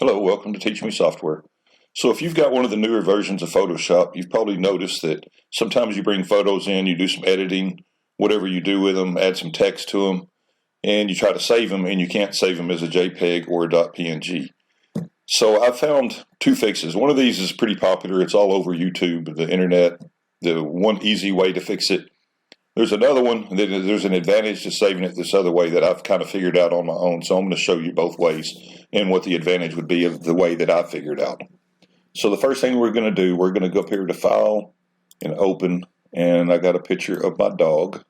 Hello, welcome to Teach Me Software. So if you've got one of the newer versions of Photoshop, you've probably noticed that sometimes you bring photos in, you do some editing, whatever you do with them, add some text to them, and you try to save them, and you can't save them as a JPEG or a .png. So I found two fixes. One of these is pretty popular. It's all over YouTube, the internet, the one easy way to fix it. There's another one that there's an advantage to saving it this other way that I've kind of figured out on my own. So I'm going to show you both ways and what the advantage would be of the way that I figured out. So the first thing we're going to do, we're going to go up here to File and Open, and I got a picture of my dog.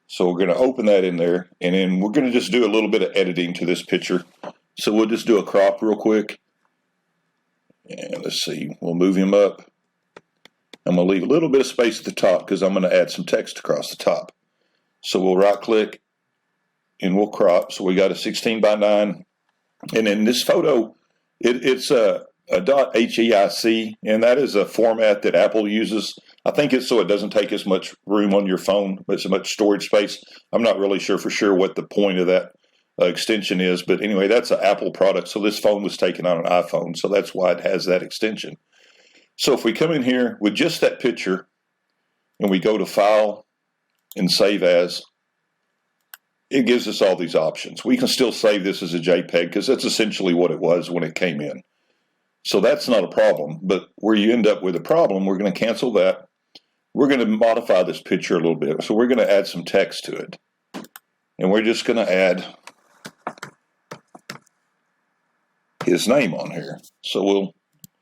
So we're going to open that in there, and then we're going to just do a little bit of editing to this picture. So we'll just do a crop real quick. And let's see, we'll move him up. I'm going to leave a little bit of space at the top because I'm going to add some text across the top. So we'll right click and we'll crop. So we got a 16:9. And in this photo, it's a .heic, and that is a format that Apple uses. I think it's so it doesn't take as much room on your phone, but so much storage space. I'm not really sure for sure what the point of that extension is, but anyway, that's an Apple product. So this phone was taken on an iPhone, so that's why it has that extension. So if we come in here with just that picture and we go to File and Save As, it gives us all these options. We can still save this as a JPEG because that's essentially what it was when it came in. So that's not a problem, but where you end up with a problem, we're going to cancel that. We're going to modify this picture a little bit. So we're going to add some text to it. And we're just going to add his name on here. So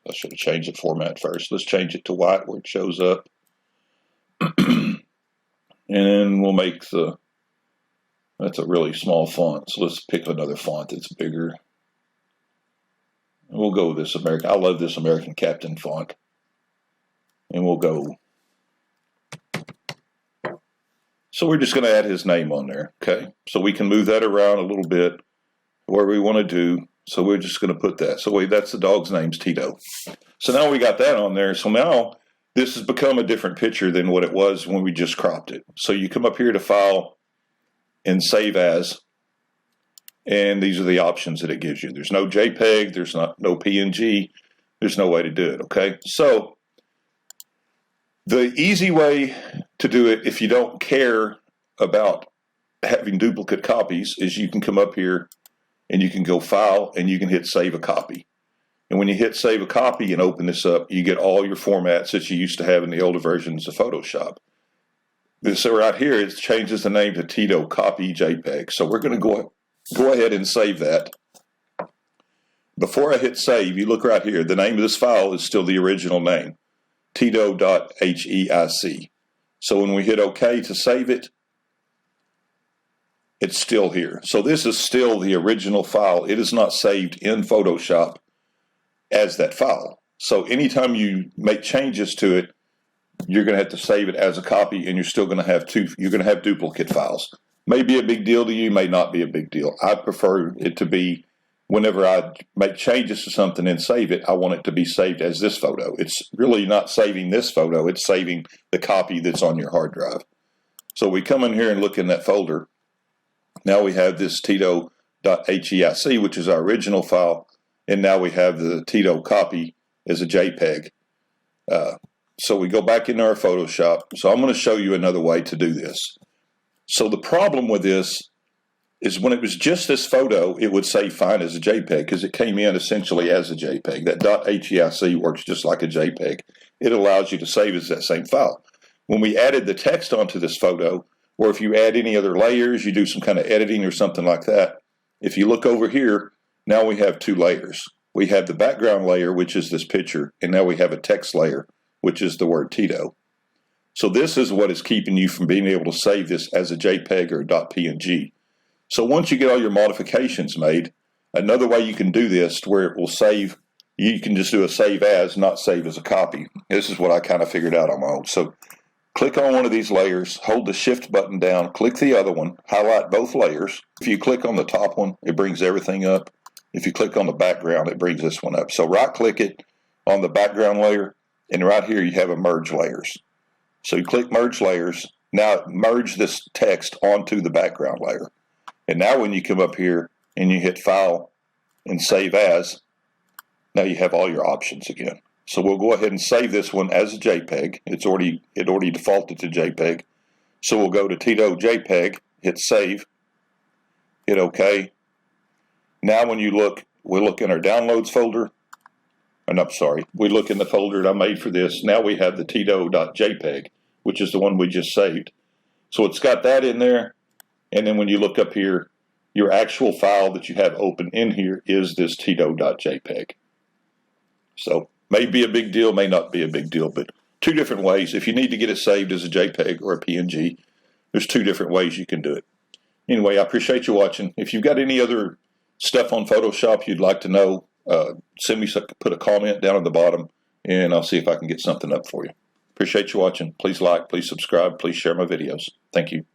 I should have changed the format first. Let's change it to white where it shows up. And then we'll make that's a really small font. So let's pick another font that's bigger. And we'll go with this American. I love this American Captain font. And we'll go. So we're just going to add his name on there. Okay. So we can move that around a little bit where we want to do. So we're just going to put that. So that's the dog's name's Tito. So now we got that on there. So now this has become a different picture than what it was when we just cropped it. So you come up here to File and Save As, and these are the options that it gives you. There's no JPEG, there's no PNG, there's no way to do it, okay? So the easy way to do it if you don't care about having duplicate copies is you can come up here and you can go File and you can hit Save a Copy. And when you hit Save a Copy and open this up, you get all your formats that you used to have in the older versions of Photoshop. So right here, it changes the name to Tito Copy JPEG. So we're going to go ahead and save that. Before I hit Save, you look right here. The name of this file is still the original name, Tito.heic. So when we hit OK to save it, it's still here. So this is still the original file. It is not saved in Photoshop as that file. So anytime you make changes to it, you're going to have to save it as a copy, and you're still going to have you're going to have duplicate files. May be a big deal to you, may not be a big deal. I prefer it to be whenever I make changes to something and save it, I want it to be saved as this photo. It's really not saving this photo, it's saving the copy that's on your hard drive. So we come in here and look in that folder. Now we have this Tito.heic, which is our original file, and now we have the Tito copy as a JPEG. So we go back into our Photoshop. So I'm going to show you another way to do this. So the problem with this is when it was just this photo, it would save fine as a JPEG because it came in essentially as a JPEG. That .heic works just like a JPEG. It allows you to save as that same file. When we added the text onto this photo, or if you add any other layers, you do some kind of editing or something like that, if you look over here, now we have two layers. We have the background layer, which is this picture, and now we have a text layer, which is the word Tito. So this is what is keeping you from being able to save this as a JPEG or a .png. So once you get all your modifications made, another way you can do this to where it will save, you can just do a save as, not save as a copy. This is what I kind of figured out on my own. So click on one of these layers, hold the Shift button down, click the other one, highlight both layers. If you click on the top one, it brings everything up. If you click on the background, it brings this one up. So right-click it on the background layer, and right here you have a Merge Layers. So you click Merge Layers. Now merge this text onto the background layer. And now when you come up here and you hit File and save as, now you have all your options again. So we'll go ahead and save this one as a JPEG. It already defaulted to JPEG. So we'll go to Tito JPEG, hit save, hit OK. Now when you look, we'll look in our downloads folder. And I'm sorry, we look in the folder that I made for this. Now we have the Tito.jpg, which is the one we just saved. So it's got that in there. And then when you look up here, your actual file that you have open in here is this Tito.jpg. So may be a big deal, may not be a big deal, but two different ways. If you need to get it saved as a JPEG or a PNG, there's two different ways you can do it. Anyway, I appreciate you watching. If you've got any other stuff on Photoshop you'd like to know, send me put a comment down at the bottom, and I'll see if I can get something up for you. Appreciate you watching. Please like, please subscribe, please share my videos. Thank you.